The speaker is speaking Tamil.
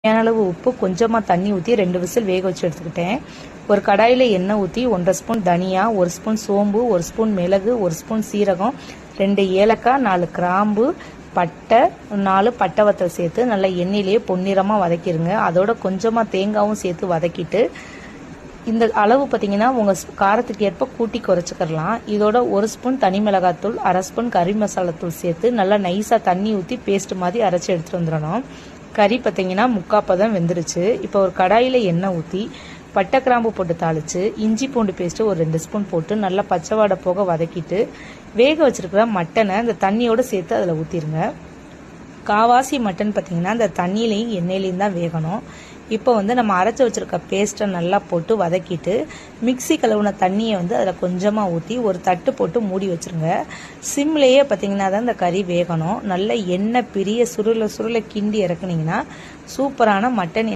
தேவையான அளவு உப்பு, கொஞ்சமாக தண்ணி ஊற்றி 2 விசில் வேக வச்சு எடுத்துக்கிட்டேன். ஒரு கடாயில் எண்ணெய் ஊற்றி 1.5 ஸ்பூன் தனியா, 1 ஸ்பூன் சோம்பு, 1 ஸ்பூன் மிளகு, 1 ஸ்பூன் சீரகம், 2 ஏலக்காய், 4 கிராம்பு, பட்டை, 4 பட்டை வத்தல் சேர்த்து நல்லா எண்ணெயிலேயே பொன்னிறமாக வதக்கிடுங்க. அதோட கொஞ்சமாக தேங்காயும் சேர்த்து வதக்கிட்டு, இந்த அளவு பார்த்தீங்கன்னா உங்கள் காரத்துக்கு ஏற்ப கூட்டி குறைச்சிக்கிறலாம். இதோட 1 ஸ்பூன் தனி மிளகாத்தூள், 1/2 ஸ்பூன் கறி மசாலாத்தூள் சேர்த்து நல்லா நைஸாக தண்ணி ஊற்றி பேஸ்ட் மாதிரி அரைச்சி எடுத்துகிட்டு வந்துடணும். கறி பார்த்தீங்கன்னா 3/4 பதம் வெந்துருச்சு. இப்போ ஒரு கடாயில் எண்ணெய் ஊற்றி பட்டை கிராம்பு போட்டு தாளித்து இஞ்சி பூண்டு பேஸ்ட்டு ஒரு 2 ஸ்பூன் போட்டு நல்லா பச்சை வாடை போக வதக்கிட்டு வேக வச்சுருக்கிற மட்டனை இந்த தண்ணியோடு சேர்த்து அதில் ஊற்றிடுங்க. காவாசி மட்டன் பார்த்தீங்கன்னா அந்த தண்ணியிலையும் எண்ணெயிலையும் தான் வேகணும். இப்போ நம்ம அரைச்சி வச்சுருக்க பேஸ்ட்டை நல்லா போட்டு வதக்கிட்டு மிக்சி கழுவுன தண்ணியை அதில் கொஞ்சமாக ஊற்றி ஒரு தட்டு போட்டு மூடி வச்சுருங்க. சிம்லேயே பார்த்தீங்கன்னா தான் இந்த கறி வேகணும். நல்ல எண்ணெய் பிரிய சுருளை கிண்டி இறக்குனீங்கன்னா சூப்பரான மட்டன்